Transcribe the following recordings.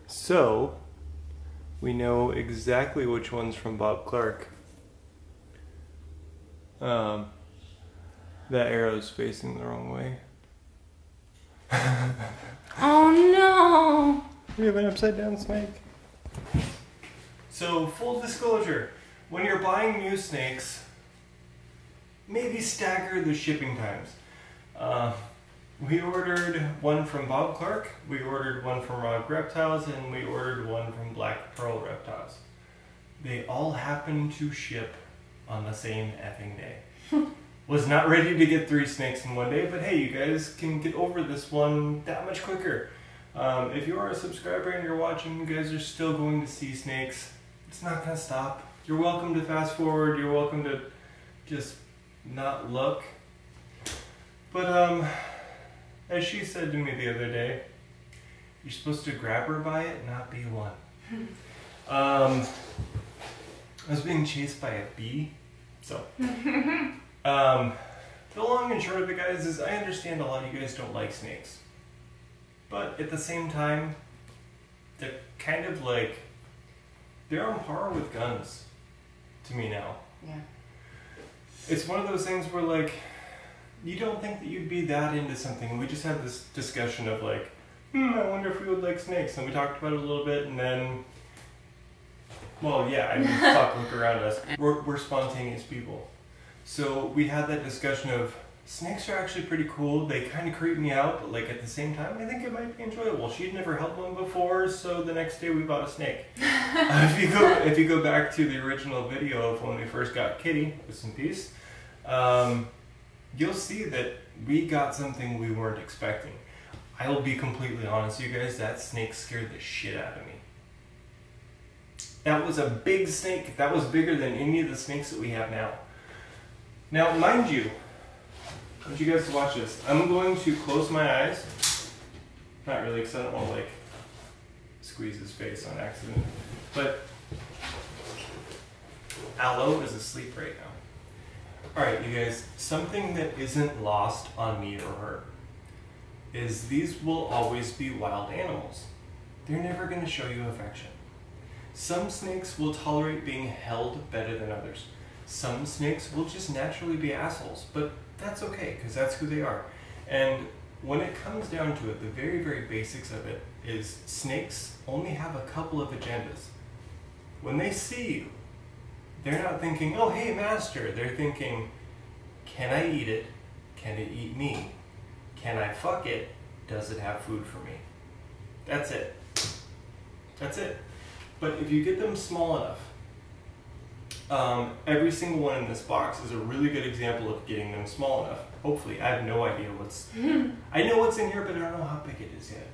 So, we know exactly which one's from Bob Clark. That arrow's facing the wrong way. Oh no! We have an upside down snake. So, full disclosure, when you're buying new snakes, maybe stagger the shipping times. We ordered one from Bob Clark, we ordered one from Rock Reptiles, and we ordered one from Black Pearl Reptiles. They all happened to ship on the same effing day. Was not ready to get 3 snakes in one day, but hey, you guys can get over this one that much quicker. If you are a subscriber and you're watching, you guys are still going to see snakes. It's not gonna stop. You're welcome to fast forward, you're welcome to just not look. But as she said to me the other day, you're supposed to grab her by it, not be one. I was being chased by a bee, so. The long and short of it, guys, is I understand a lot of you guys don't like snakes. But at the same time, they're kind of like, they're on par with guns to me now. Yeah. It's one of those things where like, you don't think that you'd be that into something. We just had this discussion of like, I wonder if we would like snakes. And we talked about it a little bit, and then, well, yeah, I mean, fuck, look around us. We're spontaneous people. So we had that discussion of, snakes are actually pretty cool. They kind of creep me out, but like at the same time, I think it might be enjoyable. She'd never held one before, so the next day we bought a snake. If you go back to the original video of when we first got Kitty, with some peace, you'll see that we got something we weren't expecting. I will be completely honest, you guys, that snake scared the shit out of me. That was a big snake. That was bigger than any of the snakes that we have now. Now, mind you, I want you guys to watch this. I'm going to close my eyes. Not really, because I don't want to like squeeze his face on accident. But Aloe is asleep right now. Alright, you guys, something that isn't lost on me or her is these will always be wild animals. They're never going to show you affection. Some snakes will tolerate being held better than others. Some snakes will just naturally be assholes, but that's okay, because that's who they are. And when it comes down to it, the very, very basics of it is snakes only have a couple of agendas. When they see you, they're not thinking, oh, hey, master. They're thinking, can I eat it? Can it eat me? Can I fuck it? Does it have food for me? That's it. That's it. But if you get them small enough, every single one in this box is a really good example of getting them small enough. Hopefully. I have no idea what's... I know what's in here, but I don't know how big it is yet.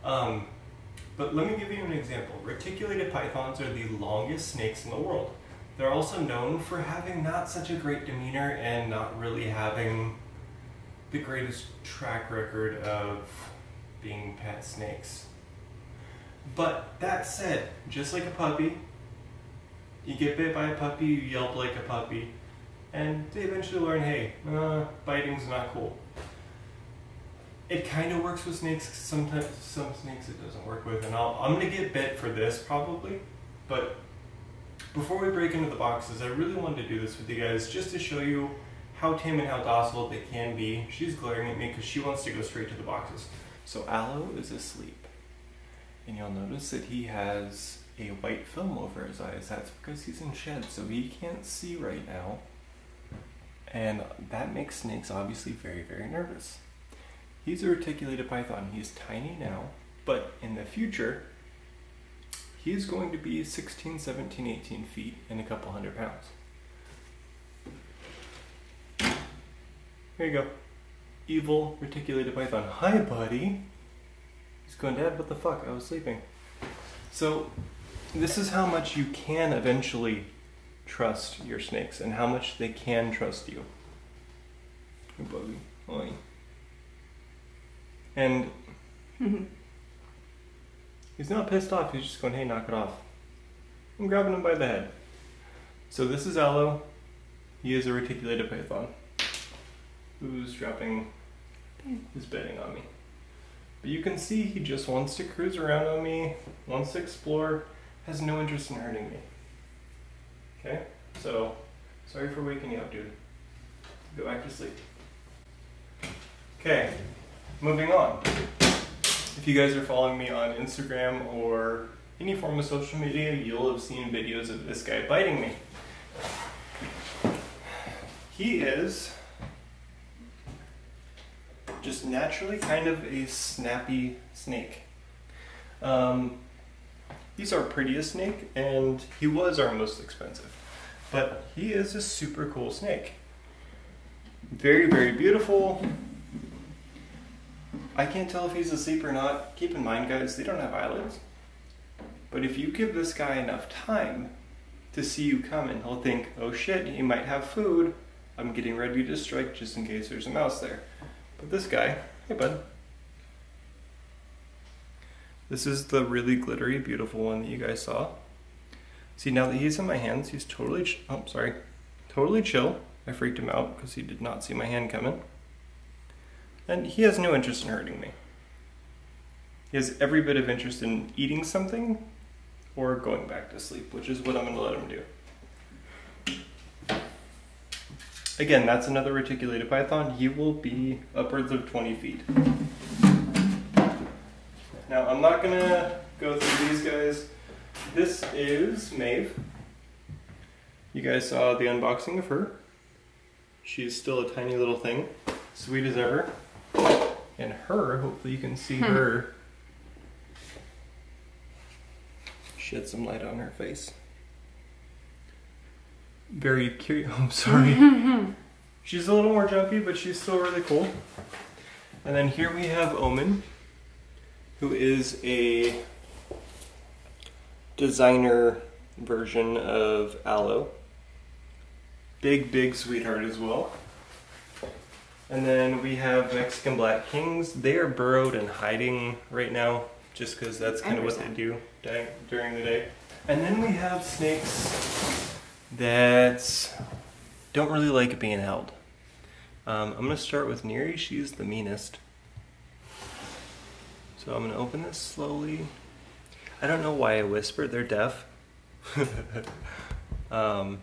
But let me give you an example. Reticulated pythons are the longest snakes in the world. They're also known for having not such a great demeanor and not really having the greatest track record of being pet snakes. But that said, just like a puppy, you get bit by a puppy, you yelp like a puppy, and they eventually learn, hey, biting's not cool. It kind of works with snakes. Sometimes some snakes it doesn't work with, and I'm gonna get bit for this probably, but before we break into the boxes, I really wanted to do this with you guys just to show you how tame and how docile they can be. She's glaring at me because she wants to go straight to the boxes. So Aloe is asleep, and you'll notice that he has a white film over his eyes. That's because he's in shed, so he can't see right now, and that makes snakes obviously very, very nervous. He's a reticulated python. He's tiny now, but in the future, he's going to be 16, 17, 18 feet and a couple 100 pounds. Here you go. Evil reticulated python. Hi, buddy. He's going, Dad, what the fuck? I was sleeping. So, this is how much you can eventually trust your snakes and how much they can trust you. Hey, buddy. Oi. And he's not pissed off, he's just going, hey, knock it off. I'm grabbing him by the head. So this is Aloe. He is a reticulated python who's dropping his bedding on me. But you can see he just wants to cruise around on me, wants to explore, has no interest in hurting me. Okay? So, sorry for waking you up, dude. Go back to sleep. Okay, moving on. If you guys are following me on Instagram or any form of social media, you'll have seen videos of this guy biting me. He is just naturally kind of a snappy snake. He's our prettiest snake, and he was our most expensive. But he is a super cool snake. Very, very beautiful. I can't tell if he's asleep or not. Keep in mind, guys, they don't have eyelids. But if you give this guy enough time to see you coming, he'll think, oh shit, he might have food. I'm getting ready to strike just in case there's a mouse there. But this guy, hey bud. This is the really glittery, beautiful one that you guys saw. See, now that he's in my hands, he's totally chill. I freaked him out because he did not see my hand coming. And he has no interest in hurting me. He has every bit of interest in eating something or going back to sleep, which is what I'm going to let him do. Again, that's another reticulated python. He will be upwards of 20 feet. Now, I'm not going to go through these guys. This is Maeve. You guys saw the unboxing of her. She's still a tiny little thing, sweet as ever. And her, hopefully you can see her. Shed some light on her face. Very curious. I'm sorry. She's a little more jumpy, but she's still really cool. And then here we have Omen, who is a designer version of Aloe. Big, big sweetheart as well. And then we have Mexican Black Kings. They are burrowed and hiding right now, just because that's kind of what they do during the day. And then we have snakes that don't really like being held. I'm going to start with Neri. She's the meanest. So I'm going to open this slowly. I don't know why I whisper. They're deaf. I'm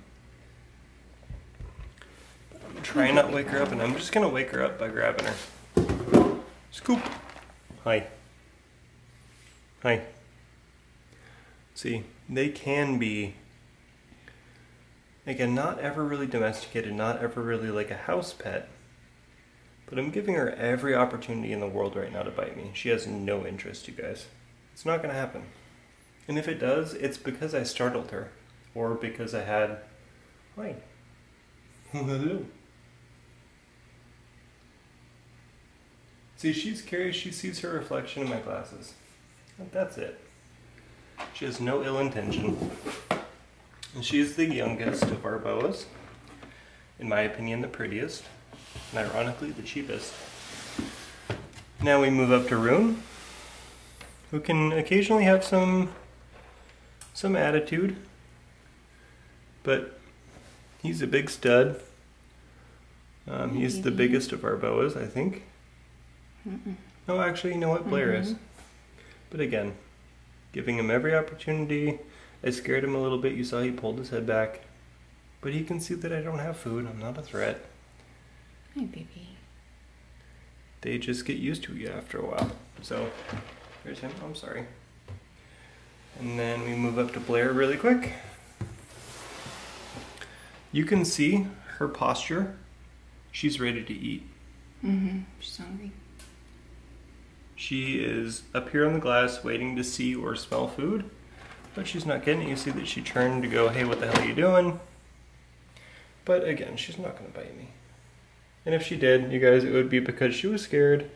trying not to wake her up, and I'm just going to wake her up by grabbing her. Scoop. Hi. Hi. See, they can be, again, not ever really domesticated, not ever really like a house pet. But I'm giving her every opportunity in the world right now to bite me. She has no interest, you guys. It's not going to happen. And if it does, it's because I startled her. Or because I had... Hi. Hello. See, she's curious. She sees her reflection in my glasses. And that's it. She has no ill intention. And she's the youngest of our boas. In my opinion, the prettiest. And ironically, the cheapest. Now we move up to Rune, who can occasionally have some attitude, but he's a big stud. He's the biggest of our boas, I think. No, actually, you know what? Blair is. But again, giving him every opportunity. I scared him a little bit. You saw he pulled his head back. But he can see that I don't have food. I'm not a threat. Hi, baby. They just get used to you after a while. So, there's him. I'm sorry. And then we move up to Blair really quick. You can see her posture. She's ready to eat. She's hungry. She is up here on the glass waiting to see or smell food. But she's not getting it. You see that she turned to go, hey, what the hell are you doing? But again, she's not going to bite me. And if she did, you guys, it would be because she was scared.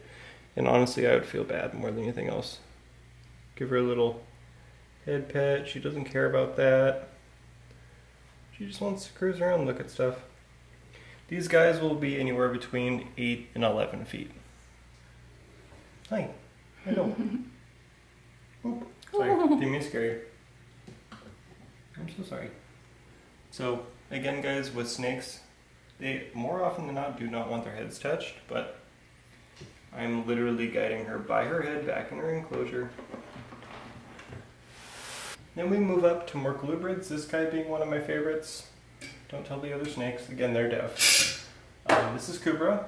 And honestly, I would feel bad more than anything else. Give her a little head pet. She doesn't care about that. She just wants to cruise around and look at stuff. These guys will be anywhere between 8 and 11 feet. Hi. Hello. Oop. Sorry, didn't mean to scare you. I'm so sorry. So, again guys, with snakes, they more often than not do not want their heads touched, but I'm literally guiding her by her head back in her enclosure. Then we move up to more colubrids, this guy being one of my favorites. Don't tell the other snakes, again they're deaf. This is Kubra.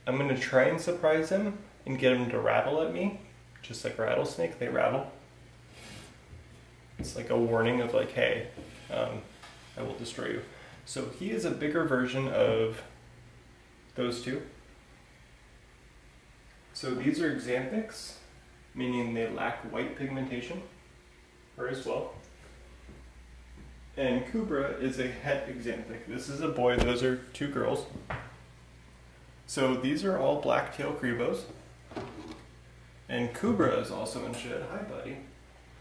I'm going to try and surprise him and get him to rattle at me. Just like rattlesnake, they rattle. It's like a warning of like, hey, I will destroy you. So he is a bigger version of those two. So these are xanthics, meaning they lack white pigmentation, her as well. And Kubra is a het xanthic. This is a boy, those are two girls. So these are all black-tail crebos. And Kubra is also in shed. Hi, buddy.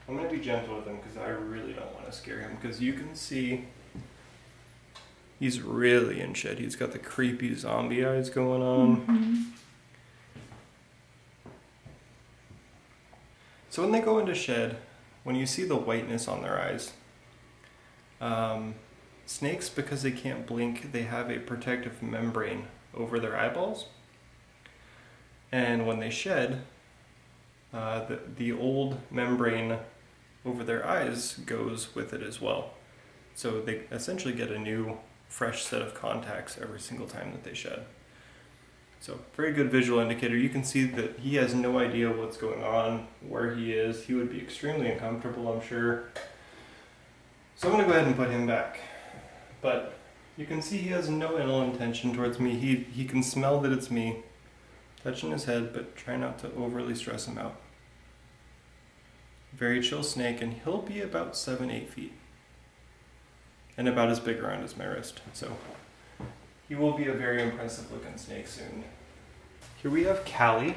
I'm going to be gentle with him because I really don't want to scare him, because you can see he's really in shed. He's got the creepy zombie eyes going on. Mm-hmm. So when they go into shed, when you see the whiteness on their eyes, snakes, because they can't blink, they have a protective membrane over their eyeballs. And when they shed, the old membrane over their eyes goes with it as well. So they essentially get a new, fresh set of contacts every single time that they shed. So very good visual indicator. You can see that he has no idea what's going on, where he is. He would be extremely uncomfortable, I'm sure. So I'm going to go ahead and put him back. But you can see he has no ill intention towards me. He can smell that it's me touching his head, but try not to overly stress him out. Very chill snake, and he'll be about 7-8 feet. And about as big around as my wrist. So he will be a very impressive looking snake soon. Here we have Callie.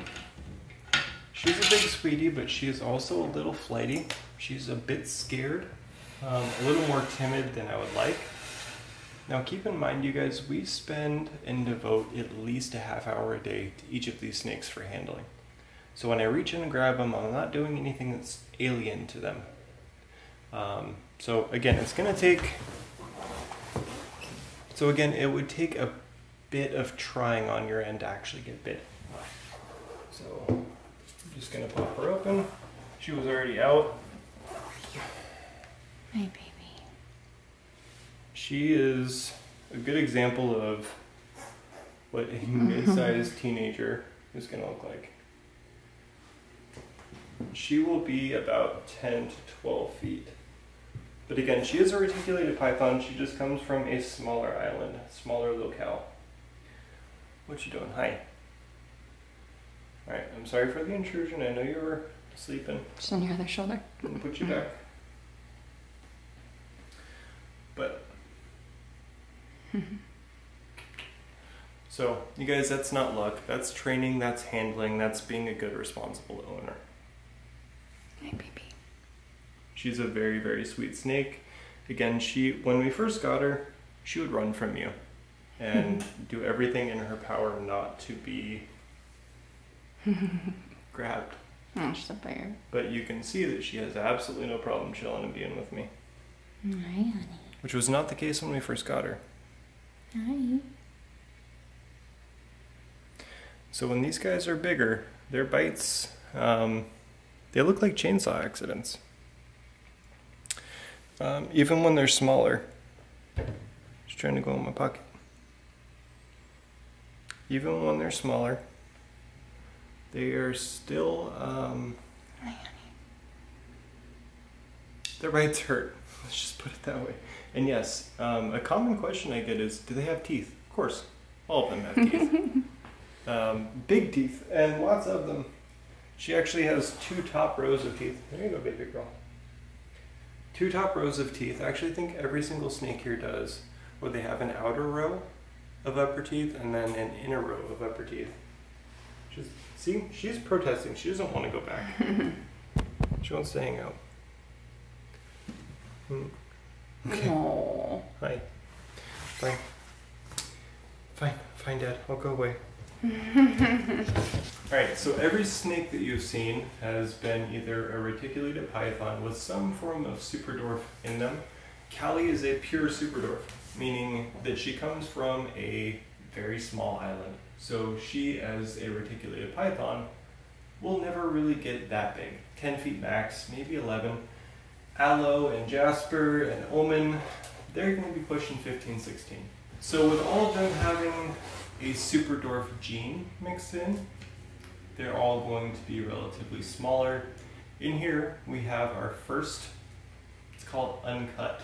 She's a big sweetie, but she is also a little flighty. She's a bit scared, a little more timid than I would like. Now keep in mind, you guys, we spend and devote at least a half hour a day to each of these snakes for handling. So when I reach in and grab them, I'm not doing anything that's alien to them. So again, it's gonna take, it would take a bit of trying on your end to actually get bit. So I'm just gonna pop her open. She was already out. My baby. She is a good example of what a mid-sized teenager is gonna look like. She will be about 10 to 12 feet. But again, she is a reticulated python. She just comes from a smaller island, smaller locale. What you doing? Hi. Alright, I'm sorry for the intrusion. I know you were sleeping. Just on your other shoulder. I'm gonna put you back. But so, you guys, that's not luck. That's training, that's handling, that's being a good, responsible owner. My baby. She's a very, very sweet snake. Again, when we first got her, she would run from you and do everything in her power not to be grabbed. Oh, she's a bear. But you can see that she has absolutely no problem chilling and being with me. Hi, honey. Which was not the case when we first got her. Hi. So when these guys are bigger, their bites, they look like chainsaw accidents. Even when they're smaller. Just trying to go in my pocket. Even when they're smaller, they are still, their bites hurt. Let's just put it that way. And yes, a common question I get is, do they have teeth? Of course, all of them have teeth. Big teeth, and lots of them. She actually has 2 top rows of teeth. There you go, baby girl. 2 top rows of teeth. I actually think every single snake here does, where they have an outer row of upper teeth and then an inner row of upper teeth. See, she's protesting. She doesn't want to go back. She wants to hang out. Okay. Aww. Hi. Fine. Fine, Dad. I'll go away. Alright, so every snake that you've seen has been either a reticulated python with some form of superdwarf in them. Callie is a pure superdwarf, meaning that she comes from a very small island. So she, as a reticulated python, will never really get that big. 10 feet max, maybe 11. Aloe and Jasper and Omen, they're going to be pushing 15, 16. So with all of them having a super dwarf gene mixed in, they're all going to be relatively smaller. In here, we have our first, it's called uncut,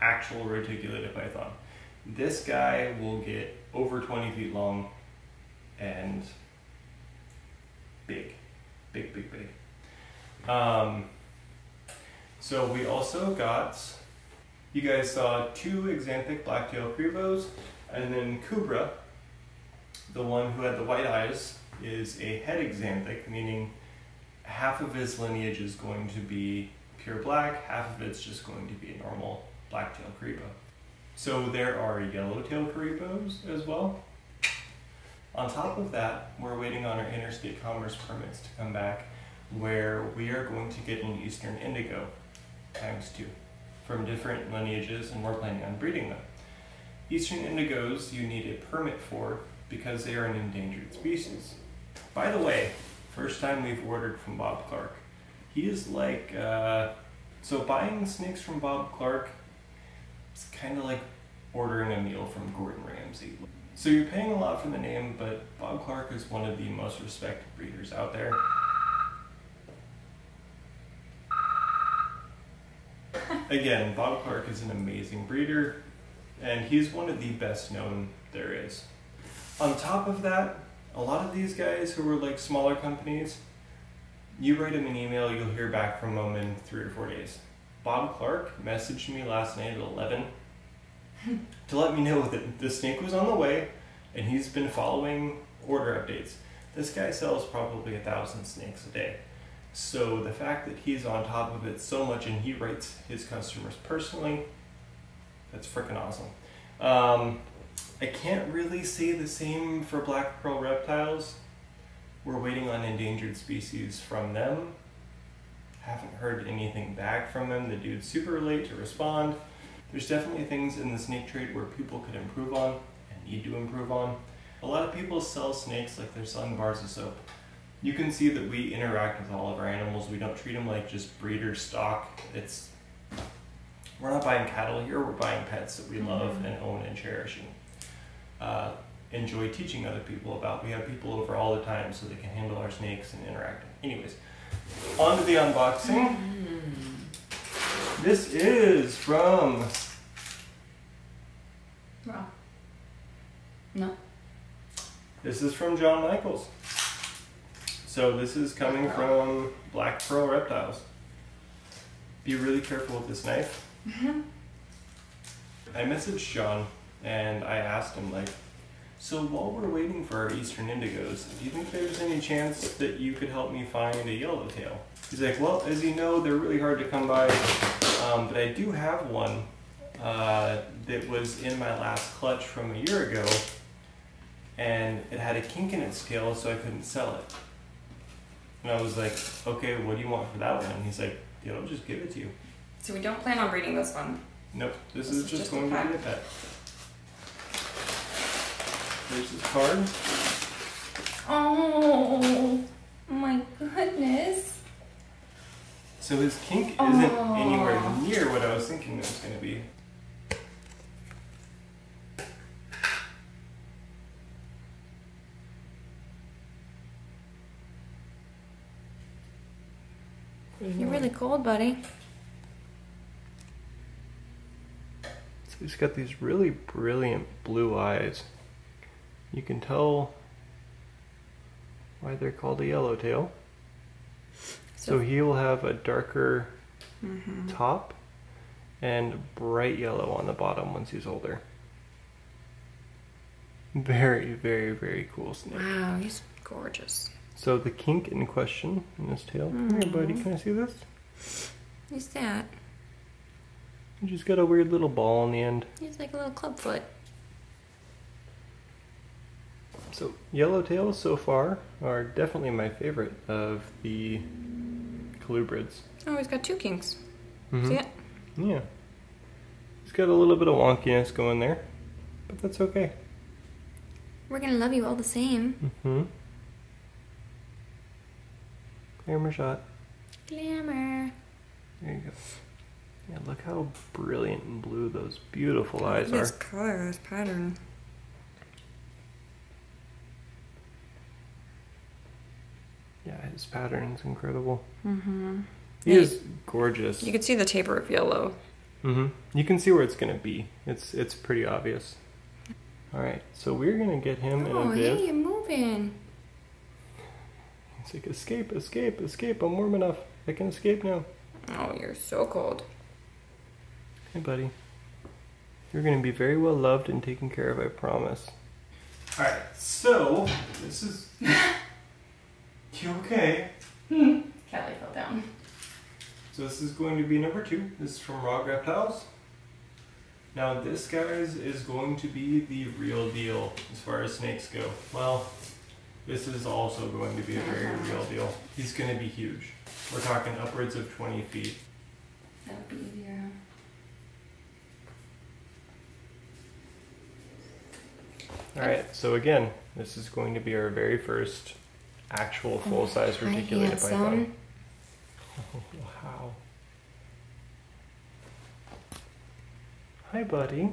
actual reticulated python. This guy will get over 20 feet long and big. So we also got, you guys saw 2 Xanthic black-tailed Cribos, and then Kubra, the one who had the white eyes, is a het Xanthic, meaning half of his lineage is going to be pure black, half of it's just going to be a normal black-tailed Cribo. So there are yellow-tailed Cribos as well. On top of that, we're waiting on our interstate commerce permits to come back, where we are going to get an Eastern Indigo ×2 from different lineages, and we're planning on breeding them. Eastern Indigos you need a permit for because they are an endangered species. By the way, first time we've ordered from Bob Clark. He is like, so buying snakes from Bob Clark, it's kind of like ordering a meal from Gordon Ramsay. So you're paying a lot for the name, but Bob Clark is one of the most respected breeders out there. Again, Bob Clark is an amazing breeder, and he's one of the best known there is. On top of that, a lot of these guys who are like smaller companies, you write them an email, you'll hear back from them in 3 or 4 days. Bob Clark messaged me last night at 11 to let me know that the snake was on the way, and he's been following order updates. This guy sells probably 1,000 snakes a day. So the fact that he's on top of it so much and he writes his customers personally, that's freaking awesome. I can't really say the same for black pearl reptiles. We're waiting on endangered species from them. Haven't heard anything back from them. The dude's super late to respond. There's definitely things in the snake trade where people could improve on and need to improve on. A lot of people sell snakes like they're selling bars of soap. You can see that we interact with all of our animals. We don't treat them like just breeder stock. We're not buying cattle here, we're buying pets that we love and own and cherish and enjoy teaching other people about. We have people over all the time so they can handle our snakes and interact. Anyways, on to the unboxing. This is from... Wow. No. This is from John Michaels. So this is coming from Black Pearl Reptiles. Be really careful with this knife. I messaged John and I asked him, like, so while we're waiting for our Eastern Indigos, do you think there's any chance that you could help me find a yellowtail? He's like, well, as you know, they're really hard to come by, but I do have one that was in my last clutch from a year ago, and it had a kink in its tail, so I couldn't sell it. And I was like, okay, what do you want for that one? And he's like, yeah, I'll just give it to you. So we don't plan on breeding this one? Nope, this is just going to be a pet. There's his card. Oh my goodness. So his kink isn't anywhere near what I was thinking it was going to be. You're really cold, buddy. So he's got these really brilliant blue eyes. You can tell why they're called a yellowtail. So he will have a darker top and bright yellow on the bottom once he's older. Very, very, very cool snake. Wow, he's gorgeous. So the kink in question in his tail. Come here, buddy. Can I see this? Who's that? He just got a weird little ball on the end. He's like a little clubfoot. So yellowtails so far are definitely my favorite of the colubrids. Oh, he's got 2 kinks. See it? Yeah. He's got a little bit of wonkiness going there, but that's okay. We're gonna love you all the same. Mm-hmm. Glamour shot. Glamour. There you go. Yeah, look how brilliant and blue those beautiful eyes This are. color, this pattern. Yeah, his pattern's incredible. Mm-hmm. He is gorgeous. You can see the taper of yellow. Mm-hmm. You can see where it's gonna be. It's pretty obvious. All right, so we're gonna get him in a Oh, viv. hey, you're moving. He's like, escape, escape, escape. I'm warm enough. I can escape now. Oh, you're so cold. Hey, buddy. You're gonna be very well loved and taken care of, I promise. All right, so this is. You okay? Callie fell down. So this is going to be number 2. This is from Raw Reptiles. Now this, guys, is going to be the real deal as far as snakes go. Well, this is also going to be a very real deal. He's going to be huge. We're talking upwards of 20 feet. That would be easier. Alright, so again, this is going to be our very first actual full-size reticulated python. Oh, wow. Hi, buddy.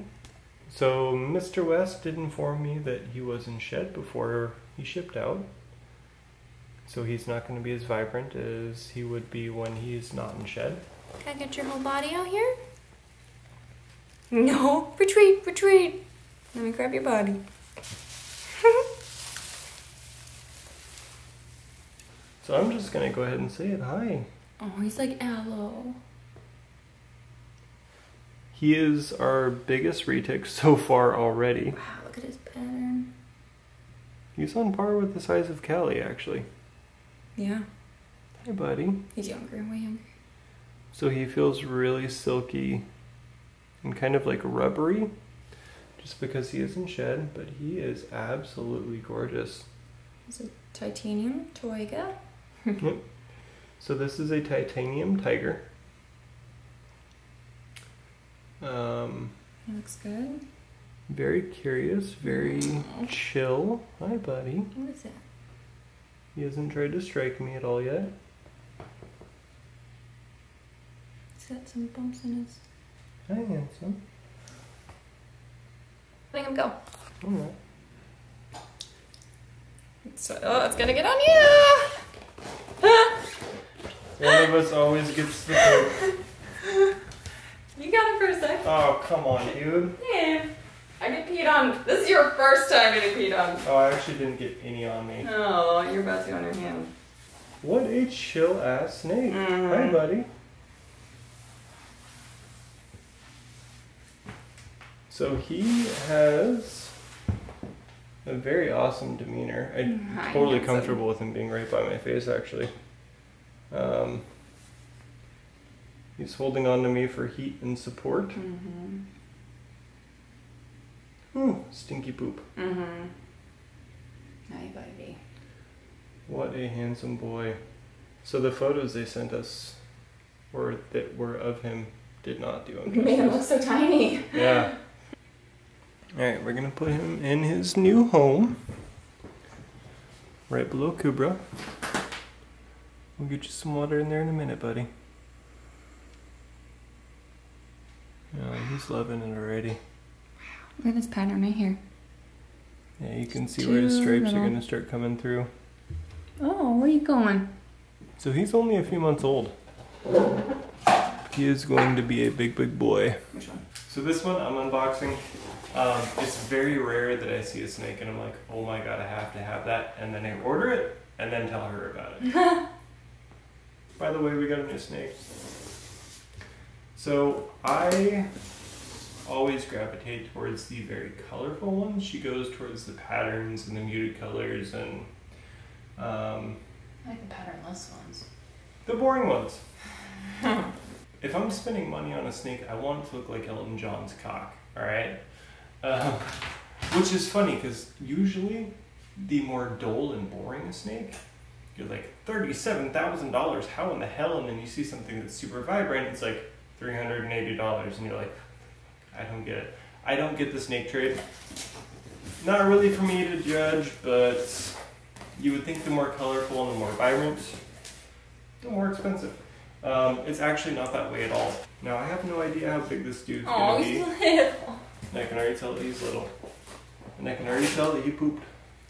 So, Mr. West did inform me that he was in shed before he shipped out. So he's not going to be as vibrant as he would be when he's not in shed. Can I get your whole body out here? No, retreat, retreat. Let me grab your body. So I'm just going to go ahead and say it. Hi. Oh, he's like aloe. He is our biggest retic so far already. Wow, look at his pattern. He's on par with the size of Callie, actually. Yeah, Hi, buddy. he's younger, way younger. So he feels really silky and kind of like rubbery just because he is in shed, but he is absolutely gorgeous. He's a titanium toiga. Yep. So this is a titanium tiger. He looks good. Very curious, very chill. Hi, buddy. What is that? He hasn't tried to strike me at all yet. He's got some bumps in his... Hi, handsome. Letting him go. All right. Oh, it's gonna get on you! One of us always gets the poop. You got him for a sec. Oh, come on, dude. Yeah. I get peed on. This is your first time getting peed on. Oh, I actually didn't get any on me. Oh, you're about to on your hand. What a chill ass snake. Mhm. Hi, buddy. So he has a very awesome demeanor. I'm Hi, totally handsome. comfortable with him being right by my face, actually. He's holding on to me for heat and support. Mm-hmm. Ooh, stinky poop. Mm-hmm. Hi, buddy. What a handsome boy. So the photos they sent us that were of him did not do him You made him justice. look so tiny. Yeah. Alright, we're gonna put him in his new home. Right below Kubra. We'll get you some water in there in a minute, buddy. Yeah, he's loving it already. Look at this pattern right here. Yeah, you can see where his Too stripes are little. gonna start coming through. Oh, where are you going? So he's only a few months old. He is going to be a big, big boy. Which one? So this one I'm unboxing. It's very rare that I see a snake and I'm like, oh my god, I have to have that. And then I order it and then tell her about it. By the way, we got a new snake. So I always gravitate towards the very colorful ones. She goes towards the patterns and the muted colors and I like the patternless ones. the boring ones. If I'm spending money on a snake, I want it to look like Elton John's cock, alright? Which is funny, because usually the more dull and boring a snake, you're like, $37,000, how in the hell? And then you see something that's super vibrant, it's like $380, and you're like, I don't get it. I don't get the snake trade. Not really for me to judge, but you would think the more colorful and the more vibrant, the more expensive. It's actually not that way at all. Now, I have no idea how big this dude's gonna be. He's little. And I can already tell that he's little. And I can already tell that he pooped.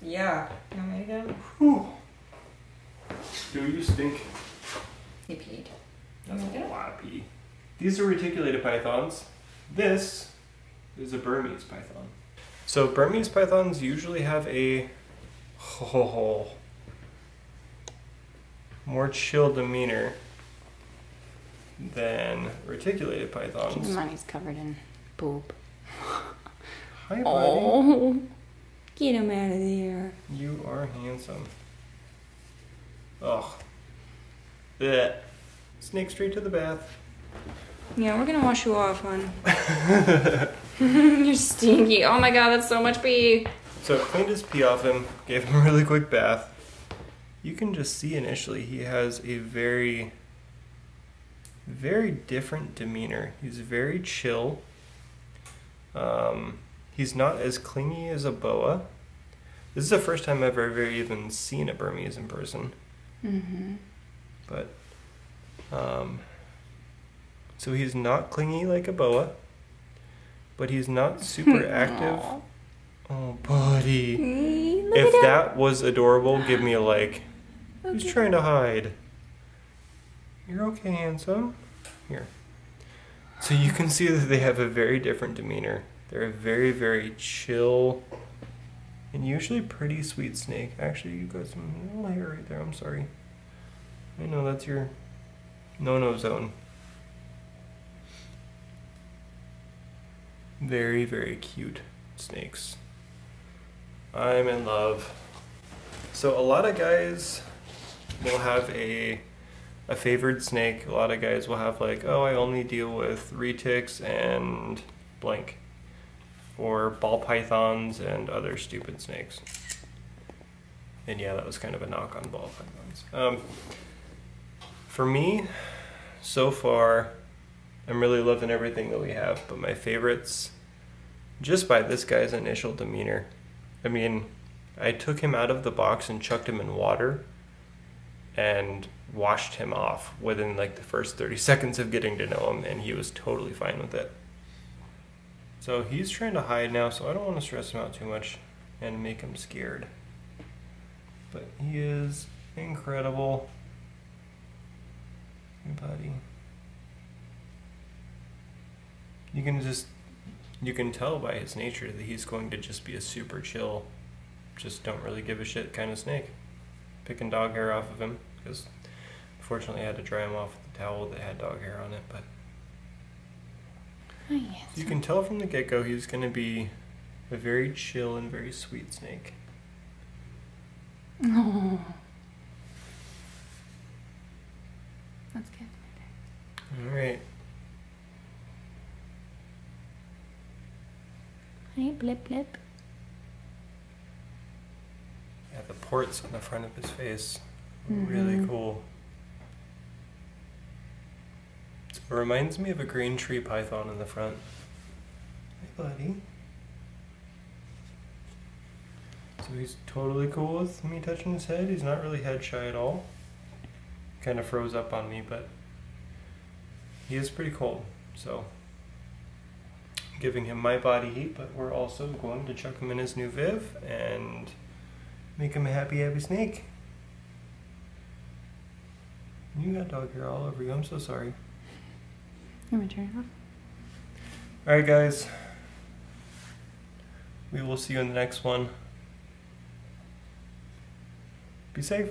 Yeah. You want me to go? Whew. Do you stink? He peed. That's a lot of pee. These are reticulated pythons. This is a Burmese python. So Burmese pythons usually have a more chill demeanor than reticulated pythons. Keep in mind he's covered in poop. Hi, buddy. Oh, get him out of there. You are handsome. Ugh. Blech. Snake straight to the bath. Yeah, we're gonna wash you off, hon. You're stinky. Oh my god, that's so much pee. So cleaned his pee off him, gave him a really quick bath. You can just see initially he has a very, very different demeanor. He's very chill. He's not as clingy as a boa. This is the first time I've ever even seen a Burmese in person. Mm-hmm. But, so he's not clingy like a boa, but he's not super active. Oh, buddy. If that was adorable, give me a like. He's trying to hide. You're okay, handsome. Here. So you can see that they have a very different demeanor. They're a very, very chill and usually pretty sweet snake. Actually, you got some little hair right there. I'm sorry. I know that's your no-no zone. Very, very cute snakes. I'm in love. So a lot of guys will have a favored snake. A lot of guys will have like, oh, I only deal with retics and blank, or ball pythons and other stupid snakes. And yeah, that was kind of a knock on ball pythons. For me, so far, I'm really loving everything that we have, but my favorites, just by this guy's initial demeanor. I mean, I took him out of the box and chucked him in water and washed him off within like the first 30 seconds of getting to know him, and he was totally fine with it. So he's trying to hide now, so I don't want to stress him out too much and make him scared. But he is incredible. Hey, buddy. You can tell by his nature that he's going to just be a super chill, just don't really give a shit kind of snake. Picking dog hair off of him, because unfortunately I had to dry him off with a towel that had dog hair on it, but Oh, yes. you can tell from the get-go he's going to be a very chill and very sweet snake. Oh. That's good. Alright. Hey, blip blip. Yeah, the ports on the front of his face are really cool. So it reminds me of a green tree python in the front. Hey, buddy. So he's totally cool with me touching his head. He's not really head shy at all. Kind of froze up on me, but he is pretty cold. So I'm giving him my body heat, but we're also going to chuck him in his new Viv and make him a happy snake. You got dog hair all over you. I'm so sorry. You want to turn it off? Alright, guys. We will see you in the next one. Be safe.